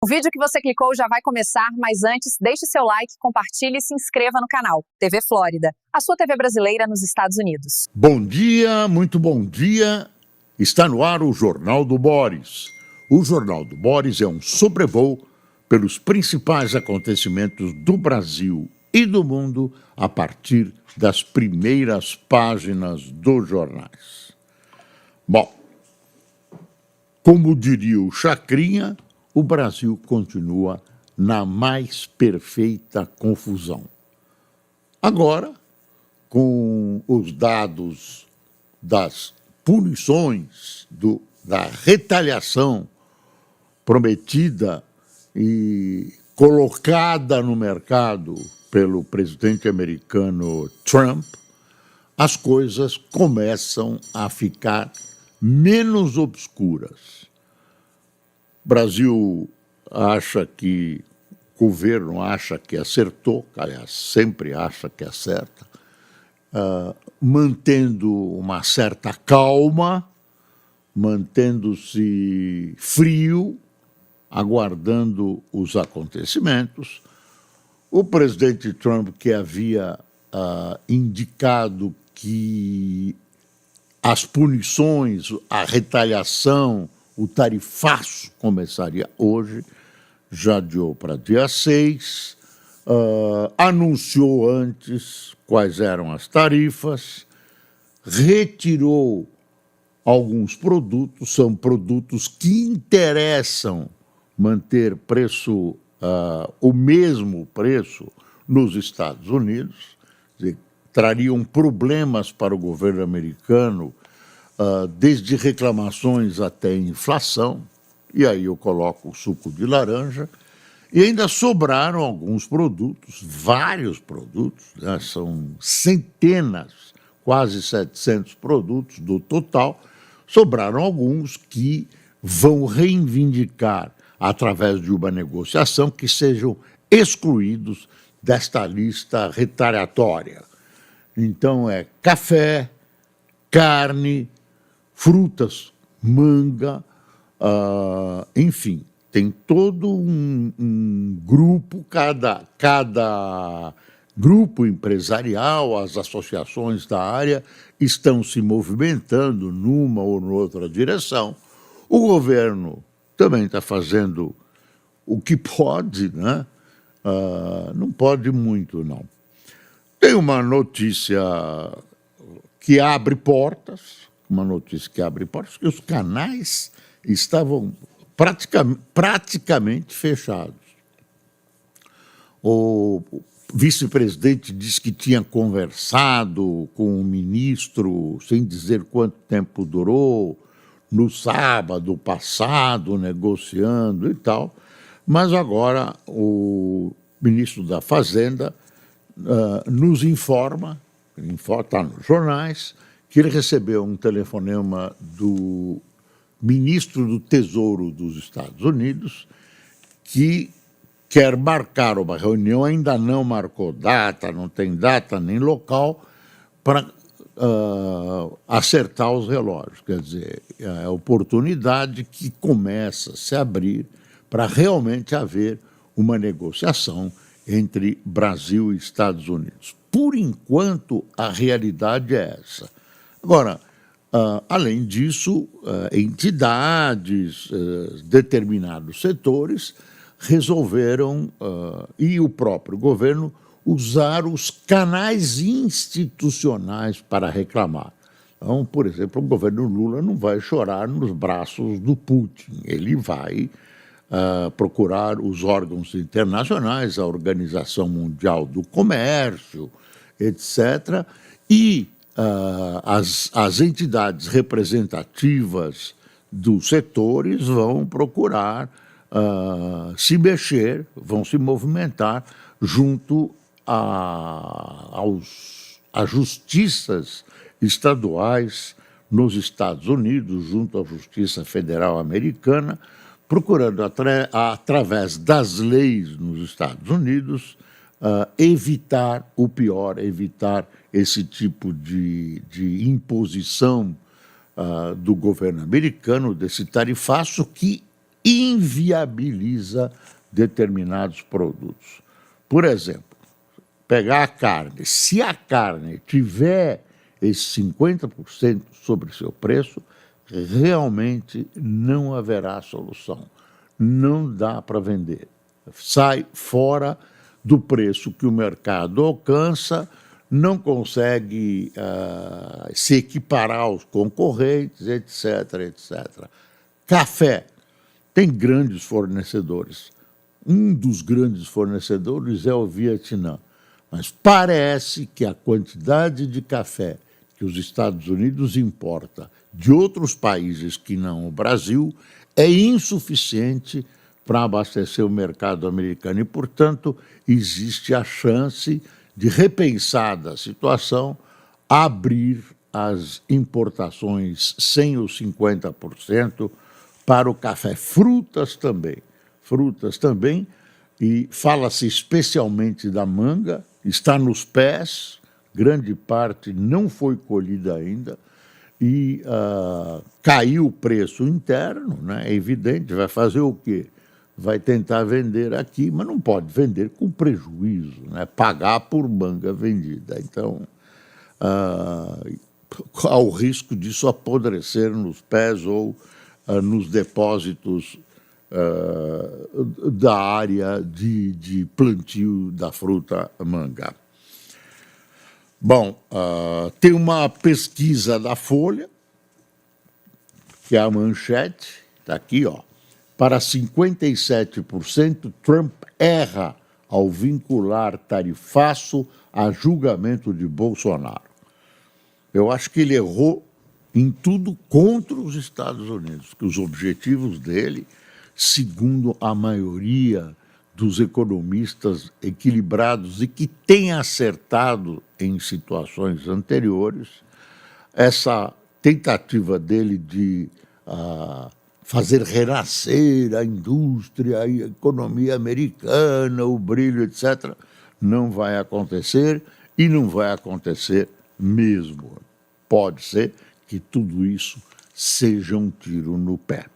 O vídeo que você clicou já vai começar, mas antes, deixe seu like, compartilhe e se inscreva no canal. TV Flórida, a sua TV brasileira nos Estados Unidos. Bom dia, muito bom dia. Está no ar o Jornal do Boris. O Jornal do Boris é um sobrevoo pelos principais acontecimentos do Brasil e do mundo a partir das primeiras páginas dos jornais. Bom, como diria o Chacrinha, o Brasil continua na mais perfeita confusão. Agora, com os dados das punições, da retaliação prometida e colocada no mercado pelo presidente americano Trump, as coisas começam a ficar menos obscuras. O Brasil acha que, o governo acha que acertou, aliás, sempre acha que acerta, mantendo uma certa calma, mantendo-se frio, aguardando os acontecimentos. O presidente Trump, que havia indicado que as punições, a retaliação, o tarifaço começaria hoje, já adiou para dia 6, anunciou antes quais eram as tarifas, retirou alguns produtos, são produtos que interessam manter preço, o mesmo preço nos Estados Unidos, quer dizer, trariam problemas para o governo americano, desde reclamações até inflação, e aí eu coloco o suco de laranja, e ainda sobraram alguns produtos, vários produtos, né? São centenas, quase 700 produtos do total, sobraram alguns que vão reivindicar, através de uma negociação, que sejam excluídos desta lista retaliatória. Então é café, carne, frutas, manga, enfim, tem todo um grupo, cada grupo empresarial, as associações da área estão se movimentando numa ou noutra direção. O governo também está fazendo o que pode, né? Não pode muito, não. Tem uma notícia que abre portas, que os canais estavam praticamente fechados. O vice-presidente disse que tinha conversado com o ministro, sem dizer quanto tempo durou, no sábado passado, negociando e tal, mas agora o ministro da Fazenda nos informa, está nos jornais, que ele recebeu um telefonema do ministro do Tesouro dos Estados Unidos, que quer marcar uma reunião, ainda não marcou data, não tem data nem local, para acertar os relógios. Quer dizer, é a oportunidade que começa a se abrir para realmente haver uma negociação entre Brasil e Estados Unidos. Por enquanto, a realidade é essa. Agora, além disso, entidades, determinados setores resolveram, e o próprio governo, usar os canais institucionais para reclamar. Então, por exemplo, o governo Lula não vai chorar nos braços do Putin, ele vai procurar os órgãos internacionais, a Organização Mundial do Comércio, etc., e as entidades representativas dos setores vão procurar se mexer, vão se movimentar junto às justiças estaduais nos Estados Unidos, junto à Justiça Federal Americana, procurando, através das leis nos Estados Unidos, evitar o pior, evitar esse tipo de imposição do governo americano, desse tarifaço que inviabiliza determinados produtos. Por exemplo, pegar a carne. Se a carne tiver esse 50% sobre seu preço, realmente não haverá solução. Não dá para vender. Sai fora do preço que o mercado alcança, não consegue se equiparar aos concorrentes, etc, etc. Café. Tem grandes fornecedores. Um dos grandes fornecedores é o Vietnã. Mas parece que a quantidade de café que os Estados Unidos importa de outros países que não o Brasil é insuficiente para abastecer o mercado americano e, portanto, existe a chance de, repensada a situação, abrir as importações sem os 50% para o café. Frutas também, e fala-se especialmente da manga, está nos pés, grande parte não foi colhida ainda, e caiu o preço interno, né? É evidente, vai fazer o quê? Vai tentar vender aqui, mas não pode vender com prejuízo, né? Pagar por manga vendida. Então, há o risco disso apodrecer nos pés ou nos depósitos da área de plantio da fruta manga. Bom, tem uma pesquisa da Folha, que é a manchete, está aqui, ó. Para 57%, Trump erra ao vincular tarifaço a julgamento de Bolsonaro. Eu acho que ele errou em tudo contra os Estados Unidos, que os objetivos dele, segundo a maioria dos economistas equilibrados e que têm acertado em situações anteriores, essa tentativa dele de fazer renascer a indústria, a economia americana, o brilho, etc., não vai acontecer e não vai acontecer mesmo. Pode ser que tudo isso seja um tiro no pé.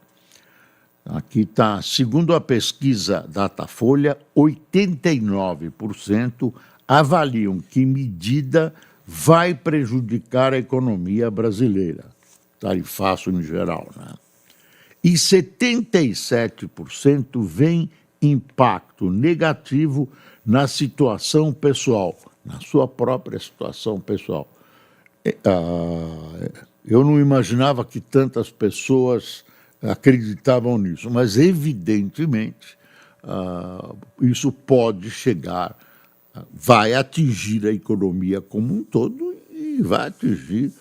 Aqui está, segundo a pesquisa Datafolha, 89% avaliam que medida vai prejudicar a economia brasileira, tarifaço em geral, né? E 77% veem impacto negativo na situação pessoal, na sua própria situação pessoal. Eu não imaginava que tantas pessoas acreditavam nisso, mas evidentemente isso pode chegar, vai atingir a economia como um todo e vai atingir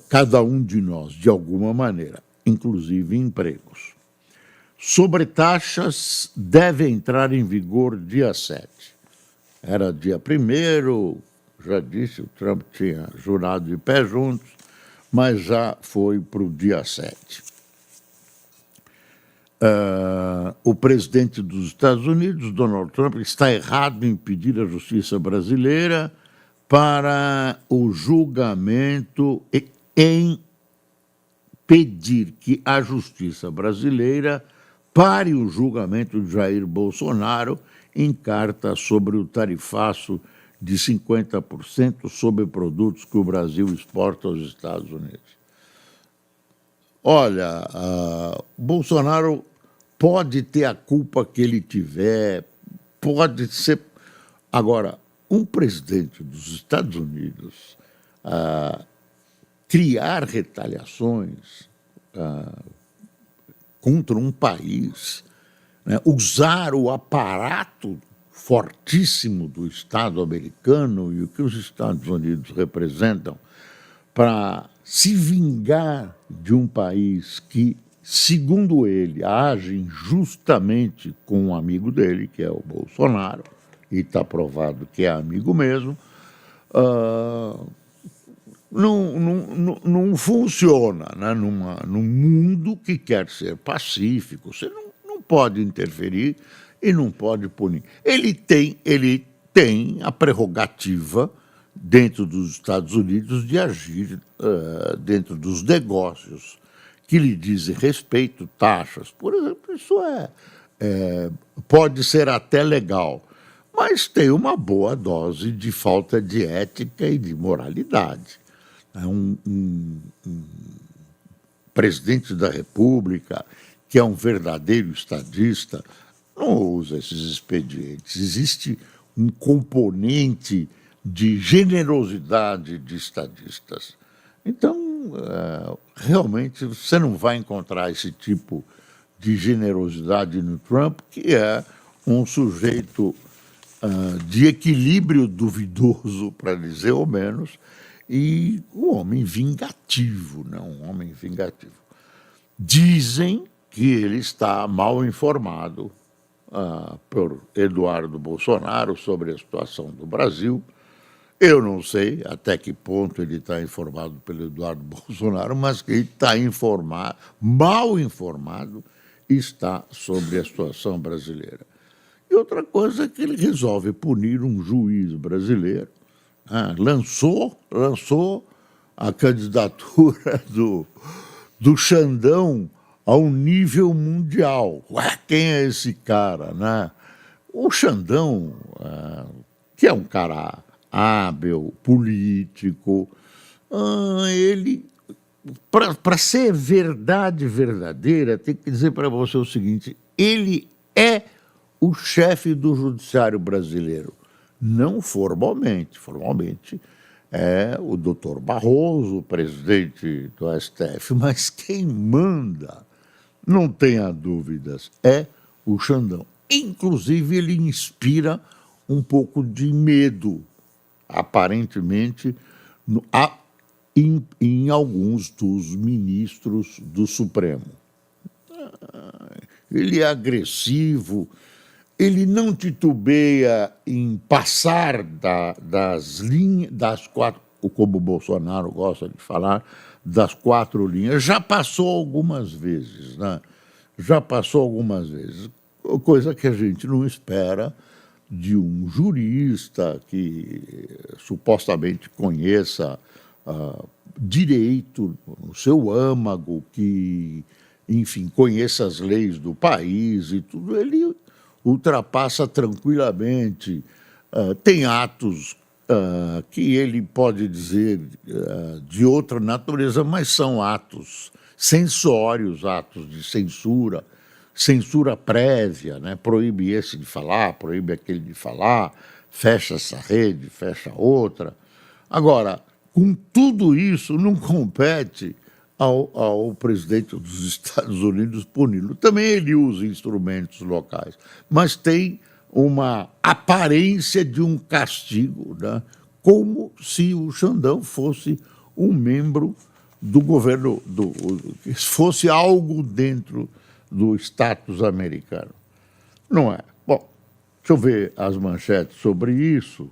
cada um de nós de alguma maneira, inclusive empregos. Sobretaxas devem entrar em vigor dia 7. Era dia 1º, já disse, o Trump tinha jurado de pé juntos, mas já foi para o dia 7. O presidente dos Estados Unidos, Donald Trump, está errado em pedir à justiça brasileira para o julgamento, em pedir que a justiça brasileira pare o julgamento de Jair Bolsonaro em carta sobre o tarifaço de 50% sobre produtos que o Brasil exporta aos Estados Unidos. Olha, Bolsonaro pode ter a culpa que ele tiver, pode ser... Agora, um presidente dos Estados Unidos criar retaliações contra um país, né, usar o aparato fortíssimo do Estado americano e o que os Estados Unidos representam para se vingar de um país que, segundo ele, age injustamente com um amigo dele, que é o Bolsonaro, e está provado que é amigo mesmo, não funciona, né? Num mundo que quer ser pacífico. Você não pode interferir e não pode punir. Ele tem a prerrogativa, dentro dos Estados Unidos, de agir dentro dos negócios que lhe dizem respeito, taxas, por exemplo, isso pode ser até legal, mas tem uma boa dose de falta de ética e de moralidade. Um presidente da República, que é um verdadeiro estadista, não usa esses expedientes. Existe um componente de generosidade de estadistas. Então, realmente, você não vai encontrar esse tipo de generosidade no Trump, que é um sujeito de equilíbrio duvidoso, para dizer o menos, e um homem vingativo, né? Um homem vingativo. Dizem que ele está mal informado por Eduardo Bolsonaro sobre a situação do Brasil. Eu não sei até que ponto ele está informado pelo Eduardo Bolsonaro, mas que ele está informado, mal informado, está sobre a situação brasileira. E outra coisa é que ele resolve punir um juiz brasileiro. Lançou a candidatura do Xandão ao nível mundial. Ué, quem é esse cara, né? O Xandão, que é um cara hábil, político, ele, para ser verdade verdadeira, tem que dizer para você o seguinte: ele é o chefe do judiciário brasileiro. Não formalmente. Formalmente é o doutor Barroso, o presidente do STF, mas quem manda, não tenha dúvidas, é o Xandão. Inclusive, ele inspira um pouco de medo, aparentemente, em alguns dos ministros do Supremo. Ele é agressivo, ele não titubeia em passar das linhas, das quatro, como o Bolsonaro gosta de falar, das 4 linhas. Já passou algumas vezes, né? Coisa que a gente não espera de um jurista que supostamente conheça direito no seu âmago, que, enfim, conheça as leis do país e tudo. Ele ultrapassa tranquilamente. Tem atos que ele pode dizer de outra natureza, mas são atos censórios, atos de censura prévia, né? Proíbe esse de falar, proíbe aquele de falar, fecha essa rede, fecha outra. Agora, com tudo isso, não compete ao presidente dos Estados Unidos puni-lo. Também ele usa instrumentos locais, mas tem uma aparência de um castigo, né? Como se o Xandão fosse um membro do governo, fosse algo dentro do status americano. Não é. Bom, deixa eu ver as manchetes sobre isso.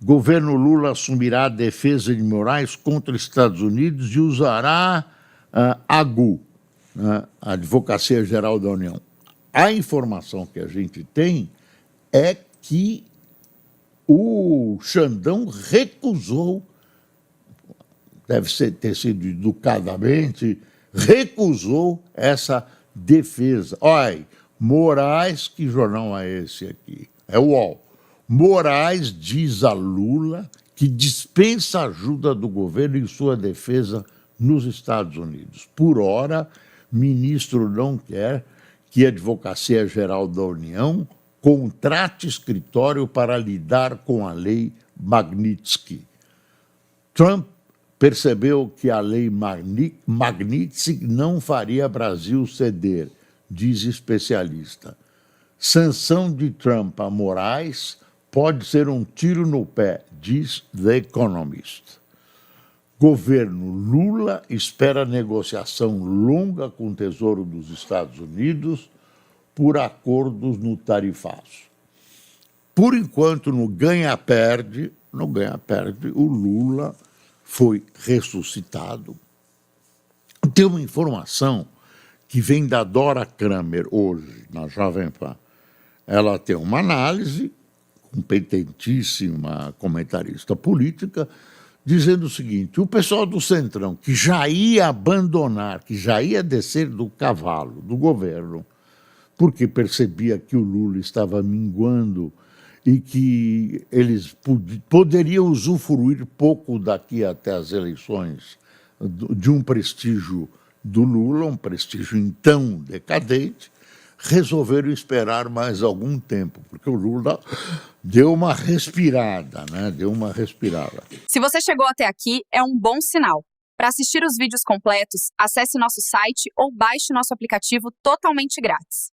Governo Lula assumirá a defesa de Moraes contra os Estados Unidos e usará a AGU, a Advocacia Geral da União. A informação que a gente tem é que o Xandão recusou, ter sido educadamente, recusou essa defesa. Olha, Moraes, que jornal é esse aqui? É o UOL. Moraes diz a Lula que dispensa ajuda do governo em sua defesa nos Estados Unidos. Por ora, ministro não quer que a Advocacia Geral da União contrate escritório para lidar com a lei Magnitsky. Trump percebeu que a lei Magnitsky não faria Brasil ceder, diz especialista. Sanção de Trump a Moraes pode ser um tiro no pé, diz The Economist. Governo Lula espera negociação longa com o Tesouro dos Estados Unidos por acordos no tarifaço. Por enquanto, no ganha-perde, o Lula foi ressuscitado. Tem uma informação que vem da Dora Kramer hoje, na Jovem Pan. Ela tem uma análise, competentíssima comentarista política, dizendo o seguinte: o pessoal do Centrão, que já ia abandonar, que já ia descer do cavalo do governo, porque percebia que o Lula estava minguando e que eles poderiam usufruir pouco daqui até as eleições de um prestígio do Lula, um prestígio então decadente, resolveram esperar mais algum tempo, porque o Lula deu uma respirada, né? Deu uma respirada. Se você chegou até aqui, é um bom sinal. Para assistir os vídeos completos, acesse nosso site ou baixe nosso aplicativo totalmente grátis.